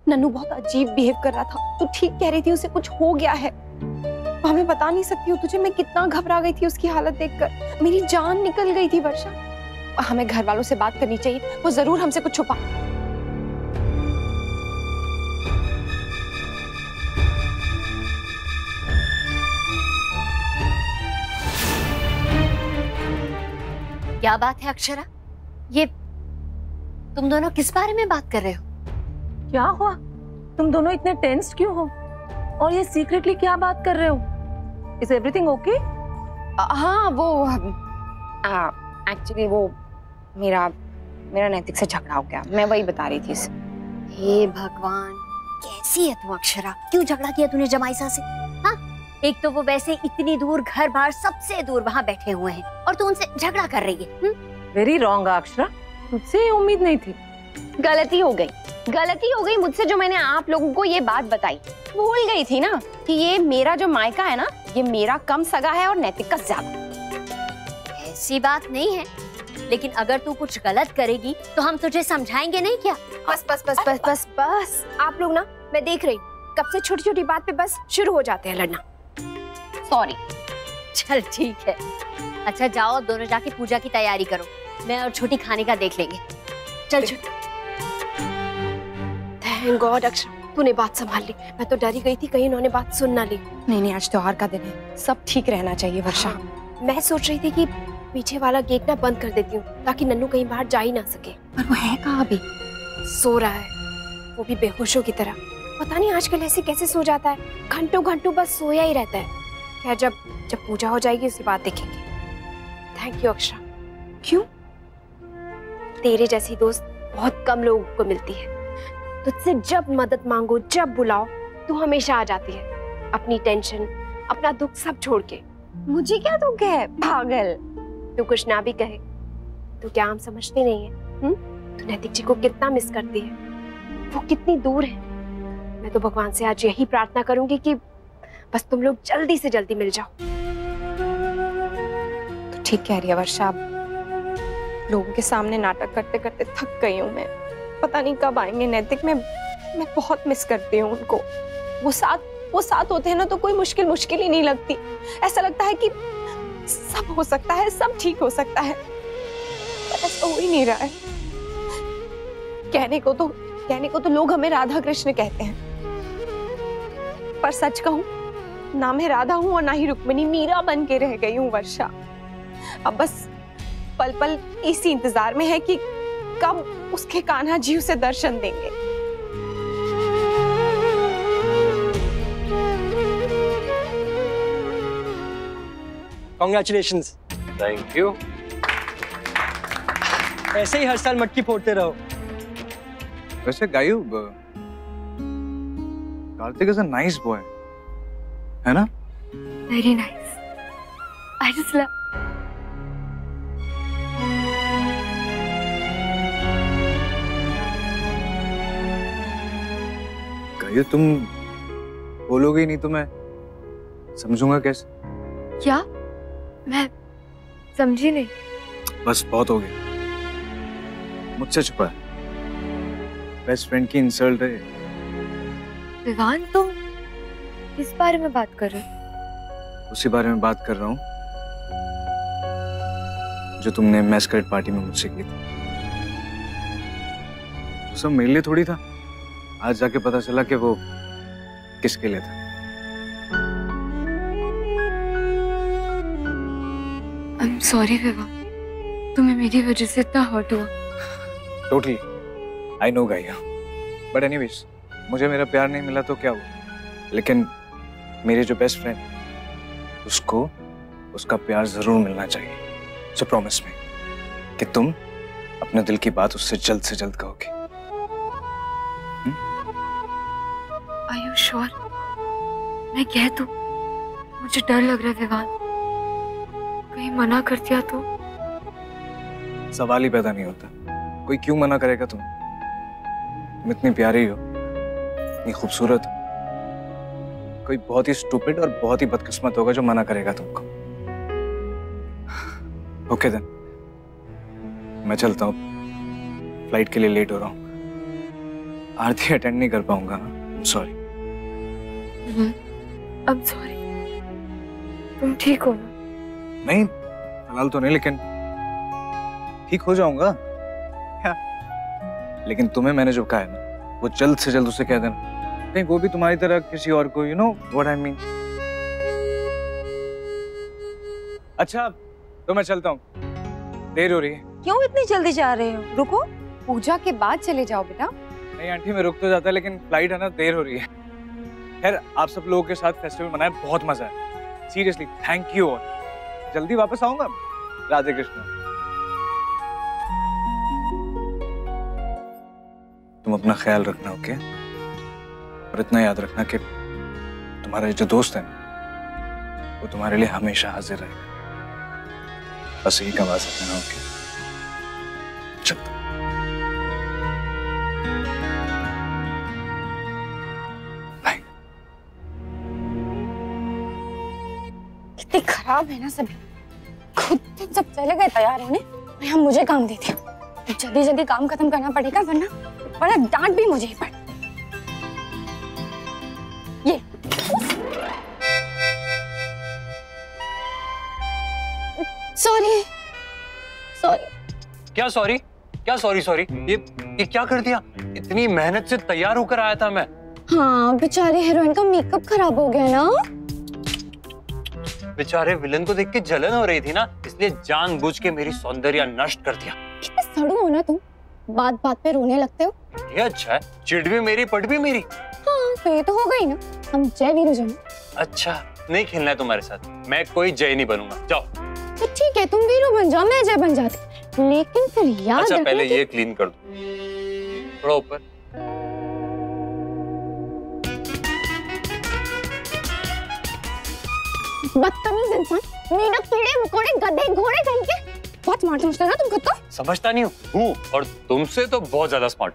नन्नू बहुत अजीब बिहेव कर रहा था। तू ठीक कह रही थी, उसे कुछ हो गया है। मैं बता नहीं सकती हूँ तुझे मैं कितना घबरा गई थी उसकी हालत देखकर। मेरी जान निकल गई थी वर्षा। हमें घर वालों से बात करनी चाहिए, वो जरूर हमसे कुछ छुपा। क्या बात है अक्षरा, ये तुम दोनों किस बारे में बात कर रहे हो? क्या हुआ? तुम दोनों इतने टेंस्ड क्यों हो? और ये सीक्रेटली क्या बात कर रहे हो? Is everything okay? हाँ, वो एक्चुअली वो मेरा नैतिक से झगड़ा हो गया। मैं वही बता रही थी इसे। हे भगवान, कैसी है तू अक्षरा? क्यों झगड़ा किया तूने जमाईसा से? हाँ, एक तो वो वैसे इतनी दूर, घर बार सबसे दूर वहाँ बैठे हुए हैं और तू उनसे झगड़ा कर रही है। वेरी रॉन्ग अक्षरा, तुझसे ये उम्मीद नहीं थी। गलती हो गई मुझसे जो मैंने आप लोगों को ये बात बताई। भूल गई थी ना कि ये मेरा जो मायका है ना, ये मेरा कम सगा है और नैतिक का ज्यादा। ऐसी बात नहीं है, लेकिन अगर तू कुछ गलत करेगी तो हम तुझे समझाएंगे नहीं क्या? बस बस बस बस बस बस आप लोग ना, मैं देख रही कब से छोटी छोटी बात पे बस शुरू हो जाते हैं लड़ना। सॉरी। चल ठीक है, अच्छा जाओ अब दोनों जाके पूजा की तैयारी करो, मैं और छोटी खाने का देख लेंगे। चल छोटी। थैंक गॉड अक्षर, तूने बात संभाल ली। मैं तो डरी गई थी कहीं उन्होंने बात सुन ना ली। नहीं, आज त्योहार का दिन है, सब ठीक रहना चाहिए वर्षा। मैं सोच रही थी कि पीछे वाला गेट ना बंद कर देती हूँ ताकि नन्नू कहीं बाहर जा ही ना सके। पर वो है कहाँ अभी? सो रहा है, वो भी बेहोशों की तरह। पता नहीं आजकल ऐसे कैसे सो जाता है, घंटों घंटों बस सोया ही रहता है। खैर जब पूजा हो जाएगी उसके बाद देखेंगे। Thank you Akshara. क्यों? तेरे जैसी दोस्त बहुत कम लोगों को मिलती है। तुझसे जब मदद मांगो, जब बुलाओ, तू हमेशा आ जाती है, अपनी टेंशन, अपना दुख सब छोड़ के। मुझे क्या दुख है पागल? तू कुछ ना भी कहे तो क्या हम समझते नहीं है? तू नैतिक जी को कितना मिस करती है, वो कितनी दूर है। मैं तो भगवान से आज यही प्रार्थना करूंगी कि बस तुम लोग जल्दी से जल्दी मिल जाओ। तो ठीक कह रही है वर्षा, लोगों के सामने नाटक करते करते थक गई हूँ मैं। पता नहीं कब आएंगे नैतिक। मैं बहुत मिस करती हूँ उनको। वो साथ होते हैं ना तो कोई मुश्किल ही नहीं लगती। ऐसा लगता है कि सब हो सकता है, सब ठीक हो सकता है, पर ऐसा हो ही नहीं रहा है। कहने को तो लोग हमें राधा कृष्ण कहते हैं, पर सच कहूं ना मैं राधा हूं और ना ही रुक्मिणी, मीरा बन के रह गई हूं वर्षा। अब बस पल पल इसी इंतजार में है कि कब उसके कान्हा जी उसे दर्शन देंगे। Congratulations. Thank you. ऐसे ही हर साल मटकी फोड़ते रहो। वैसे Gayu, Kartik is a nice boy, है ना? Very nice. I just love. Gayu तुम बोलोगे ही नहीं तो मैं समझूंगा कैसे? क्या? मैं समझी नहीं। बस बहुत हो गया, मुझसे छुपा है। बेस्ट फ्रेंड की इंसल्ट है। विवान, तुम किस बारे में बात कर रहे हो? उसी बारे में बात कर रहा हूँ जो तुमने मैस्करेड पार्टी में मुझसे की थी। वो सब मेरे लिए थोड़ी था। आज जाके पता चला कि वो किसके लिए था। I'm sorry विवान, तुम्हें मेरी वजह से इतना हर्ट हुआ। Totally, I know गाइया। But anyways, मुझे मेरा प्यार नहीं मिला तो क्या हुआ? लेकिन मेरे जो बेस्ट फ्रेंड, उसको उसका प्यार जरूर मिलना चाहिए। So promise me कि तुम अपने दिल की बात उससे जल्द से जल्द कहोगे। Are you sure? मैं कह दूं? मुझे डर लग रहा है विवान, कहीं मना कर दिया तो? सवाल ही पैदा नहीं होता। कोई क्यों मना करेगा तुम इतनी प्यारी हो, इतनी खूबसूरत हो। कोई बहुत ही स्टूपिड और बहुत ही बदकिस्मत होगा जो मना करेगा तुमको। ओके देन, मैं चलता हूँ, फ्लाइट के लिए लेट हो रहा हूँ। आरती अटेंड नहीं कर पाऊंगा। सॉरी। I'm sorry। तुम ठीक हो ना? नहीं, फिलहाल तो नहीं, लेकिन ठीक हो जाऊंगा। लेकिन तुम्हें मैंने जो कहा है ना, वो जल्द से जल्द उसे कह देना, कहीं वो भी तुम्हारी तरह किसी और को, you know what I mean. अच्छा तो मैं चलता हूँ, देर हो रही है। क्यों इतनी जल्दी जा रहे हो? रुको। पूजा के बाद चले जाओ बेटा। नहीं आंटी, मैं रुक तो जाता, लेकिन फ्लाइट है ना, देर हो रही है। खैर, आप सब लोगों के साथ फेस्टिवल मनाए, बहुत मजा है। Seriously thank you. और जल्दी वापस आऊंगा। राधे कृष्ण। तुम अपना ख्याल रखना, ओके? और इतना याद रखना कि तुम्हारा जो दोस्त है वो तुम्हारे लिए हमेशा हाजिर रहेगा। बस यही कमा सकते हैं, ओके? चलता। बाय। कितनी खराब है ना सभी। खुद तो सब चले गए तैयार होने, यहाँ मुझे काम देते। जल्दी जल्दी काम खत्म करना पड़ेगा, वरना डांट भी मुझे ही पड़े। ये सॉरी। क्या सॉरी? क्या सॉरी? ये क्या कर दिया? इतनी मेहनत से तैयार होकर आया था मैं। हाँ, बेचारे हीरोइन का मेकअप खराब हो गया ना। बेचारे विलन को देख के जलन हो रही थी ना, इसलिए जानबूझ के मेरी सौंदर्य नष्ट कर दिया। कितने सड़ू हो ना तुम, बात बात पे रोने लगते हो। ये अच्छा है, चिढ़ भी मेरी पट भी मेरी। हाँ तो ये तो हो गई ना, हम जय वीरू जय। अच्छा, नहीं खेलना है तुम्हारे साथ, मैं कोई जय नहीं बनूंगा, जाओ। तो ठीक है, तुम वीरू बन जाओ, मैं जय बन जाती, लेकिन फिर याद अच्छा रखना पहले कि... ये क्लीन कर दो, थोड़ा ऊपर। बदतमीज इंसान, मेढक, कीड़े मकोड़े, गधे घोड़े कहीं के। बहुत स्मार्ट समझते हो ना तुम खुद को। समझता नहीं हूँ, और तुमसे तो बहुत ज्यादा स्मार्ट।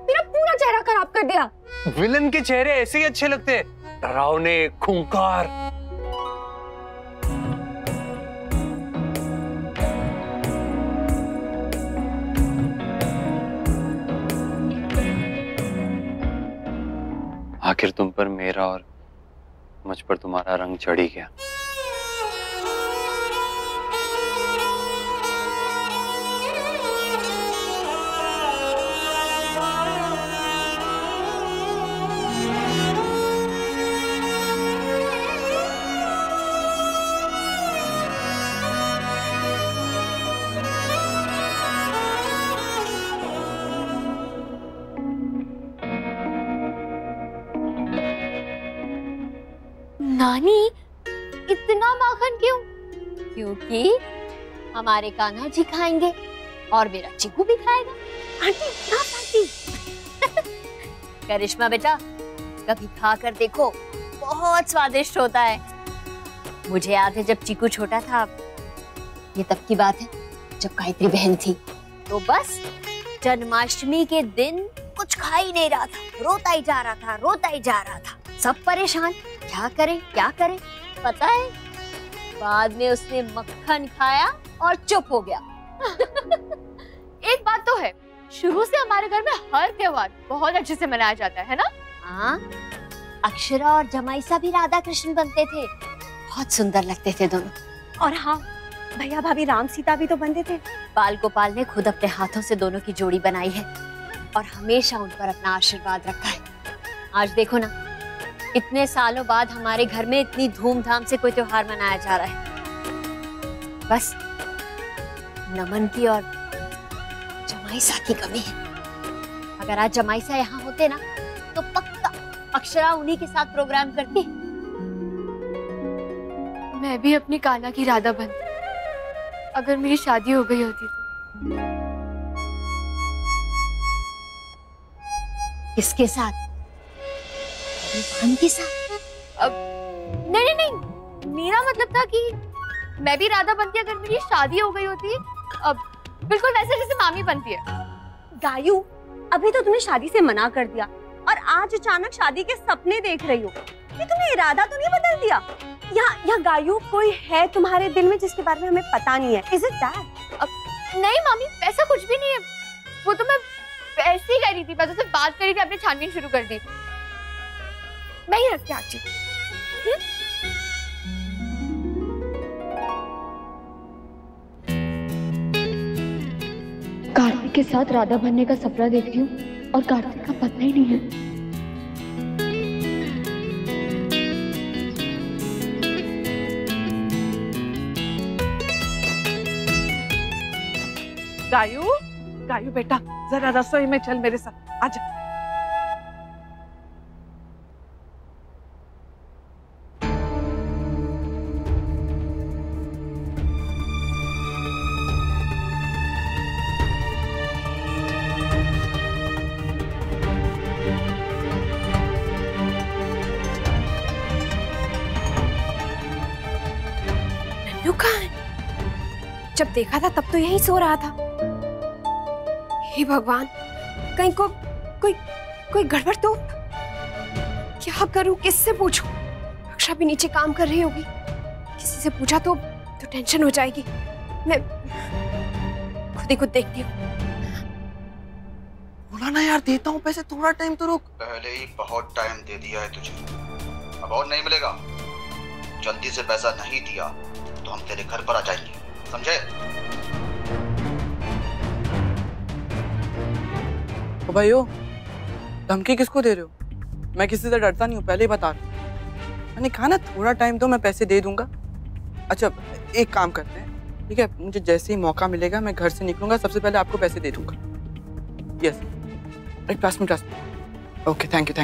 मेरा पूरा चेहरा खराब कर दिया। विलन के चेहरे ऐसे ही अच्छे लगते हैं, डरावने, खूंखार। आखिर तुम पर मेरा और मुझ पर तुम्हारा रंग चढ़ ही गया। नानी, इतना माखन क्यों? क्योंकि हमारे कान्हा जी खाएंगे और मेरा चिकू भी खाएगा। आंटी, ना आंटी। करिश्मा बेटा, कभी खा कर देखो, बहुत स्वादिष्ट होता है। मुझे याद है जब चिकू छोटा था, ये तब की बात है जब गायत्री बहन थी, तो बस जन्माष्टमी के दिन कुछ खा ही नहीं रहा था, रोता ही जा रहा था। सब परेशान, क्या करें। पता है, बाद में उसने मक्खन खाया और चुप हो गया। एक बात तो है, शुरू से हमारे घर में हर त्योहार बहुत अच्छे से मनाया जाता है ना? हाँ, अक्षरा और जमाईसा भी राधा कृष्ण बनते थे, बहुत सुंदर लगते थे दोनों। और हाँ, भैया भाभी राम सीता भी तो बनते थे। बाल गोपाल ने खुद अपने हाथों से दोनों की जोड़ी बनाई है और हमेशा उन पर अपना आशीर्वाद रखा है। आज देखो ना, इतने सालों बाद हमारे घर में इतनी धूमधाम से कोई त्योहार मनाया जा रहा है। बस नमन की और जमाईसा की कमी है। अगर आज जमाईसा यहाँ होते ना, तो पक्का अक्षरा उन्हीं के साथ प्रोग्राम करती। मैं भी अपनी कान्हा की राधा बनती, अगर मेरी शादी हो गई होती तो। किसके साथ? भान के साथ? अब नहीं, मेरा मतलब था कि मैं भी राधा बनती अगर मेरी शादी हो गई होती। अब बिल्कुल वैसे जैसे मामी बनती है। गायू, अभी तो तुमने शादी से मना कर दिया और आज अचानक शादी के सपने देख रही हो। ये तुम्हें इरादा तो नहीं बदल दिया? या गायू, कोई है तुम्हारे दिल में जिसके बारे में हमें पता नहीं है? Is it that? नहीं मामी, वैसा कुछ भी नहीं है। वो तो मैं ऐसे ही करी थी, मैं तुझसे बात करी थी, आपने छानबीन शुरू कर दी। मैं ही रखती आजी। कार्तिक के साथ राधा बनने का सपना देखती हूँ और कार्तिक का पता ही नहीं है। गायू, गायू बेटा जरा रसोई में चल मेरे साथ, आजा। नन्नू कहाँ है? जब देखा था तब तो यहीं सो रहा था। हे भगवान, कहीं को कोई गड़बड़ तो। क्या करूं, किससे पूछूं? रक्षा भी नीचे काम कर रही होगी, किसी से पूछा तो टेंशन हो जाएगी। मैं खुद ही खुद देखती हूँ। बोला ना यार, देता हूँ पैसे, थोड़ा टाइम तो रुक। पहले ही बहुत टाइम दे दिया है तुझे, अब और नहीं मिलेगा। जल्दी से पैसा नहीं दिया तो हम तेरे घर पर आ जाएंगे, समझे? ओ भाइयों, धमकी किसको दे रहे हो? मैं किसी से डरता नहीं हूँ, पहले ही बता रहा हूँ। मैंने कहा ना थोड़ा टाइम दो, मैं पैसे दे दूंगा। अच्छा एक काम करते हैं, ठीक है? मुझे जैसे ही मौका मिलेगा मैं घर से निकलूंगा, सबसे पहले आपको पैसे दे दूंगा। Yes, trust me. Okay, thank you.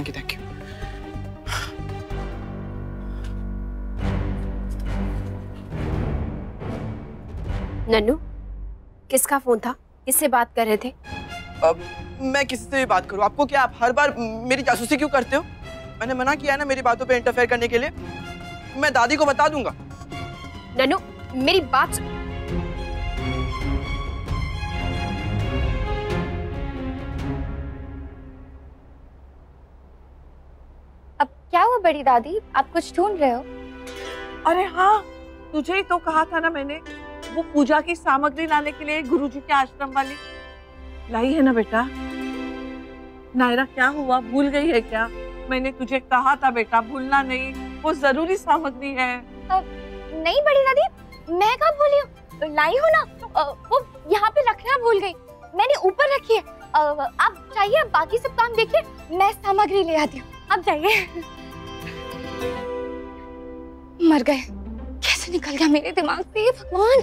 Nannu, किसका फोन था? किससे बात कर रहे थे? अब मैं किसी से भी बात करूं, आपको क्या? आप हर बार मेरी जासूसी क्यों करते हो? मैंने मना किया है ना मेरी बातों पे इंटरफेयर करने के लिए। मैं दादी को बता दूंगा। नन्नू, मेरी बात अब क्या हुआ बड़ी दादी, आप कुछ ढूंढ रहे हो? अरे हाँ, तुझे ही तो कहा था ना मैंने, वो पूजा की सामग्री लाने के लिए गुरुजी के आश्रम वाली लाई है ना बेटा। नायरा क्या हुआ, भूल गई है क्या? मैंने तुझे कहा था बेटा, भूलना नहीं, वो जरूरी सामग्री है। नहीं बड़ी दादी, मैं कहाँ भूली हूँ, लाई हूँ ना। वो यहाँ पे रखना भूल गई, मैंने ऊपर रखी है। आप चाहिए, आप बाकी सब काम देखिए, मैं सामग्री ले आती हूँ, आप जाइए। मर गए, कैसे निकल गया मेरे दिमाग से, भगवान।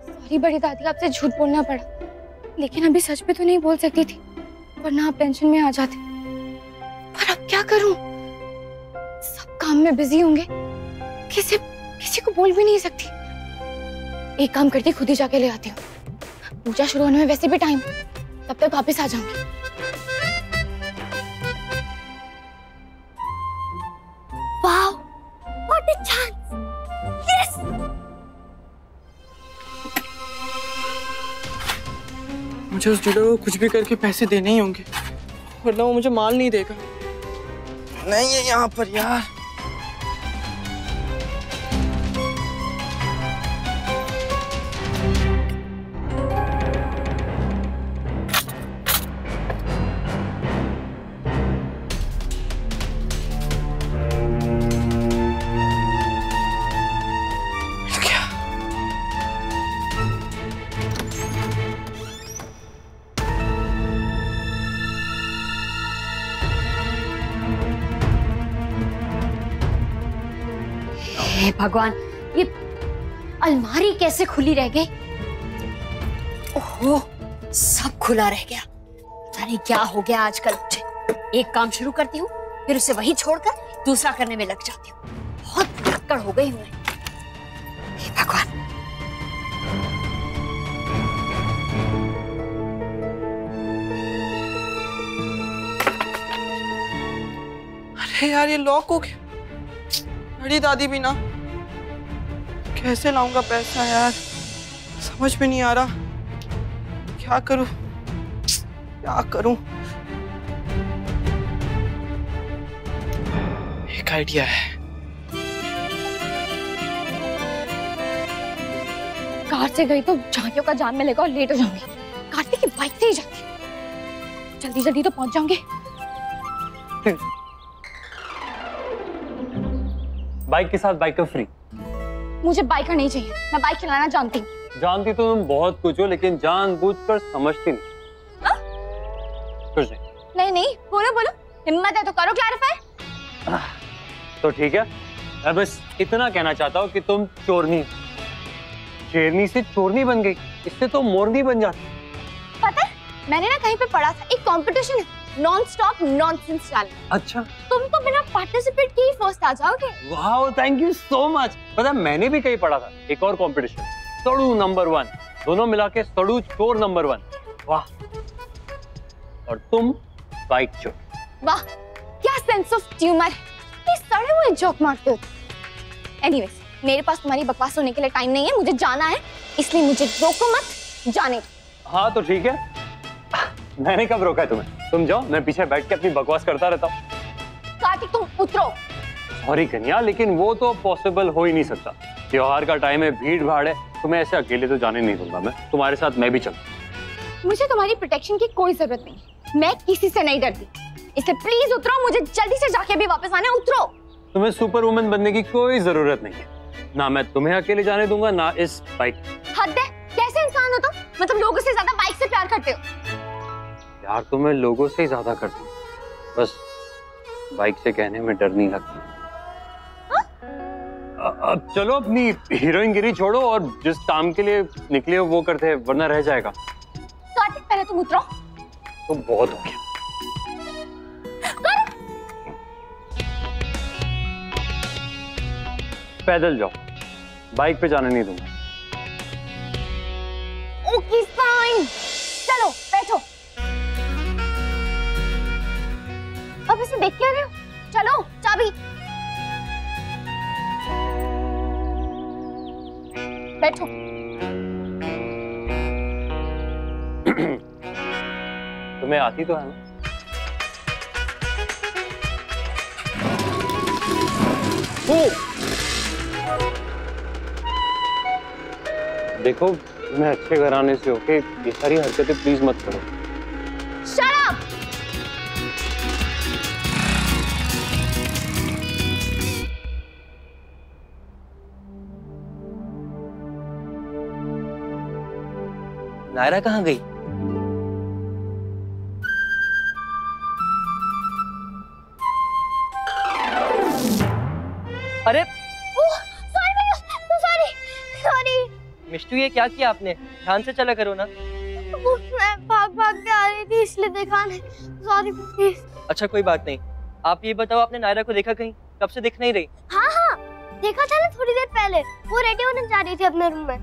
सॉरी बड़ी दादी, आपसे झूठ बोलना पड़ा, लेकिन अभी सच भी तो नहीं बोल सकती थी, वरना आप टेंशन में आ जाते। पर अब क्या करूं? सब काम में बिजी होंगे, किसी को बोल भी नहीं सकती। एक काम करती, खुद ही जाके ले आती हूँ। पूजा शुरू होने में वैसे भी टाइम, तब तक वापस आ जाऊंगी। Wow, what a chance! Yes! मुझे उस डीलर को कुछ भी करके पैसे देने ही होंगे, वरना वो मुझे माल नहीं देगा। नहीं है यहाँ पर यार। हे भगवान, ये अलमारी कैसे खुली रह गई? ओहो, सब खुला रह गया। पता नहीं क्या हो गया आजकल मुझे। एक काम शुरू करती हूँ, फिर उसे वही छोड़कर दूसरा करने में लग जाती हूँ। बहुत भटकड़ हो गई हूँ मैं। हे भगवान। अरे यार, ये लॉक हो गया। बड़ी दादी भी ना, कैसे लाऊंगा पैसा यार, समझ में नहीं आ रहा। क्या करूं? एक आइडिया है। कार से गई तो झांकियों का जाम मिलेगा और लेट हो जाऊंगी। कार्तिक की बाइक से ही जाती। जल्दी जल्दी तो पहुंच जाओगे। बाइक के साथ बाइकर फ्री। मुझे बाइकर नहीं चाहिए, मैं बाइक चलाना जानती हूँ। जानती तो तुम बहुत कुछ हो, लेकिन जानबूझकर समझती नहीं। कुछ नहीं। नहीं नहीं, बोलो बोलो, हिम्मत है तो करो क्लैरिफाई। तो ठीक है, मैं बस इतना कहना चाहता हूँ कि तुम चोरनी, शेरनी से चोरनी बन गई, इससे तो मोरनी बन जाती। पता है, मैंने ना कहीं पे पढ़ा था, एक कंपटीशन है नॉन स्टॉप नॉनसेंस चैलेंज। अच्छा, तुम तो बिना पार्टिसिपेट किए फर्स्ट आ जाओगे। वाह, थैंक यू सो मच। पता है, मैंने भी कहीं पढ़ा था एक और कंपटीशन, सड़ू नंबर 1, दोनों मिला के सड़ू चोर नंबर 1। वाह, और तुम बाइक चोर। वाह, क्या सेंस ऑफ ह्यूमर, ये सड़े हुए जोक मारते हो। एनीवेज, मेरे पास तुम्हारी बकवास सुनने के लिए टाइम नहीं है, मुझे जाना है, इसलिए मुझे रोको मत, जाने। हाँ तो ठीक है, मैंने कब रोका है तुम्हें? तुम जाओ, मैं पीछे बैठ के अपनी बकवास करता रहता हूँ। कार्तिक तुम उतरो। सॉरी कन्या, लेकिन वो तो पॉसिबल हो ही नहीं सकता। त्योहार का टाइम है, भीड़ भाड़ है, तुम्हें ऐसे अकेले तो जाने नहीं दूंगा मैं। तुम्हारे साथ मैं भी चलूं। मुझे तुम्हारी प्रोटेक्शन की कोई जरूरत नहीं, मैं किसी से नहीं डरती, इसलिए प्लीज उतरो, मुझे जल्दी से जाके भी वापस आना है, उतरो। तुम्हें सुपर वुमन बनने की कोई जरूरत नहीं है, ना मैं तुम्हें अकेले जाने दूंगा, ना इस बाइक। हद है, कैसे इंसान हो तुम? मतलब लोगों से ज्यादा बाइक से प्यार करते हो। यार तुम्हें लोगों से ही ज्यादा करती हूँ, बस बाइक से कहने में डर नहीं लगती। अब चलो अपनी हीरोइनगिरी छोड़ो और जिस काम के लिए निकले हो वो करते हैं, वरना रह जाएगा। कार्तिक पहले तुम उतरो। तो बहुत हो गया। पैदल जाओ, बाइक पे जाने नहीं दूंगा। ओके फाइन, चलो बैठो। अब इसे देख क्या रहे हो? चलो, चाबी। बैठो। तुम्हें आती तो है ना? देखो, मैं अच्छे घराने से होके ये सारी हरकतें प्लीज मत करो। Shut up! नायरा कहाँ गई? अरे सॉरी। मिष्टू, ये क्या किया आपने? ध्यान से चला करो ना। मैं भाग भाग के आ रही थी, इसलिए देखा नहीं। Sorry please. अच्छा कोई बात नहीं। आप ये बताओ, आपने नायरा को देखा कहीं? कब से दिख नहीं रही? हाँ, देखा था ना थोड़ी देर पहले, वो रेडी होने जा रही थी अपने रूम में।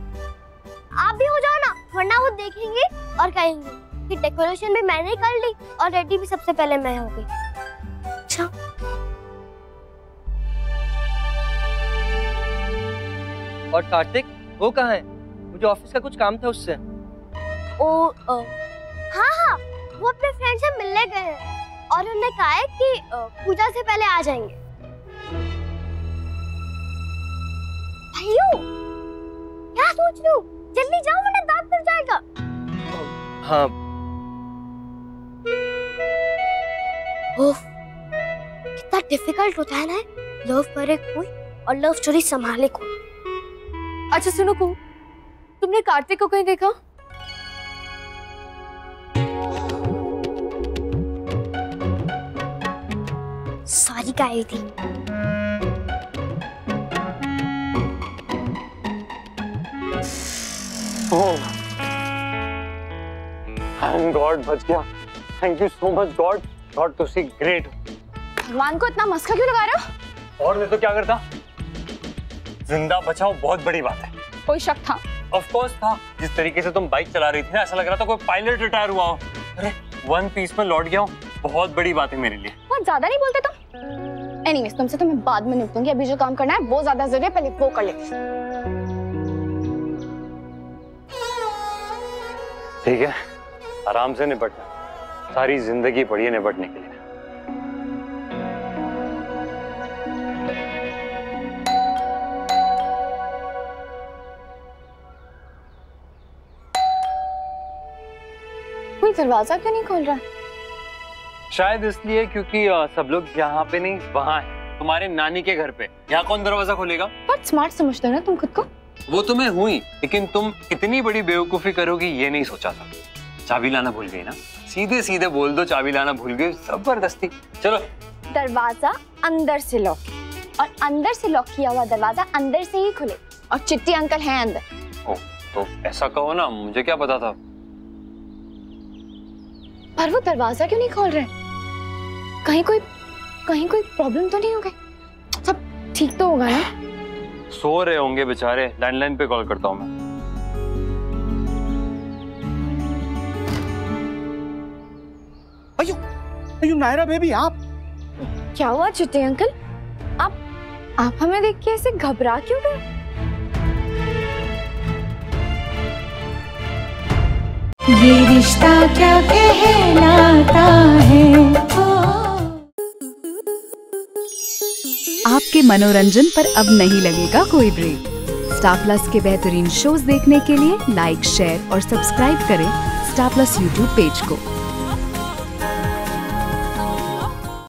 आप भी हो जाओ ना, वरना वो देखेंगे और कहेंगे कि डेकोरेशन भी मैंने कर ली और रेडी भी सबसे पहले मैं हो गई। अच्छा और कार्तिक, वो कहाँ है? मुझे ऑफिस का कुछ काम था उससे। हाँ, वो अपने फ्रेंड से मिलने गए हैं और उन्होंने कहा है कि पूजा से पहले आ जाएंगे। भाइयों, क्या सोच रहे हो? जल्दी जाओ वरना दांत टूट जाएगा। हाँ। कितना डिफिकल्ट होता है ना लव करे कोई और लव स्टोरी संभाले कोई। अच्छा सुनो को, तुमने कार्तिक को कहीं देखा? सॉरी का आई थी। थैंक गॉड, बच गया। Thank you so much God. God to see great. भगवान को इतना मस्का क्यों लगा रहे हो? और नहीं तो क्या करता? जिंदा बचाओ बहुत बड़ी बात है। कोई शक था? ऑफ कोर्स था। जिस तरीके से तुम बाइक चला रही थी ना, ऐसा लग रहा था कोई पायलट रिटायर हुआ हो। अरे वन पीस में लौट गया हूँ, बहुत बड़ी बात है मेरे लिए। बहुत ज्यादा नहीं बोलते तुम? एनीवेज, तुमसे तो मैं बाद में निपटूंगी, अभी जो काम करना है वो ज्यादा जरूरी है, पहले वो कर लेते। ठीक है, आराम से निपटना, सारी जिंदगी पड़ी है निपटने के लिए। कोई दरवाजा क्यों नहीं खोल रहा? शायद इसलिए क्योंकि सब लोग यहाँ पे नहीं वहाँ है, तुम्हारे नानी के घर पे। यहाँ कौन दरवाजा खोलेगा? बहुत स्मार्ट समझते हो ना तुम खुद को। वो तो मैं हुई, लेकिन तुम इतनी बड़ी बेवकूफी करोगी ये नहीं सोचा था। चाबी लाना भूल गई ना? सीधे सीधे बोल दो चाबी लाना भूल गई, जबरदस्ती। चलो। दरवाजा अंदर से लॉक और अंदर से लॉक किया हुआ दरवाजा अंदर से ही खुले और चिट्टी अंकल हैं अंदर। ओ, तो ऐसा कहो ना, मुझे क्या पता था। पर वो दरवाजा क्यों नहीं खोल रहे? कहीं कोई प्रॉब्लम तो नहीं हो गई? सब ठीक तो होगा ना? सो रहे होंगे बेचारे, लैंडलाइन पे कॉल करता हूँ मैं। अयो नायरा बेबी, आप क्या हुआ चिट्टी अंकल? आप हमें देख के ऐसे घबरा क्यों गए? ये रिश्ता क्या कहलाता है। आपके मनोरंजन पर अब नहीं लगेगा कोई ब्रेक। स्टार प्लस के बेहतरीन शोज देखने के लिए लाइक, शेयर और सब्सक्राइब करें स्टार प्लस यूट्यूब पेज को।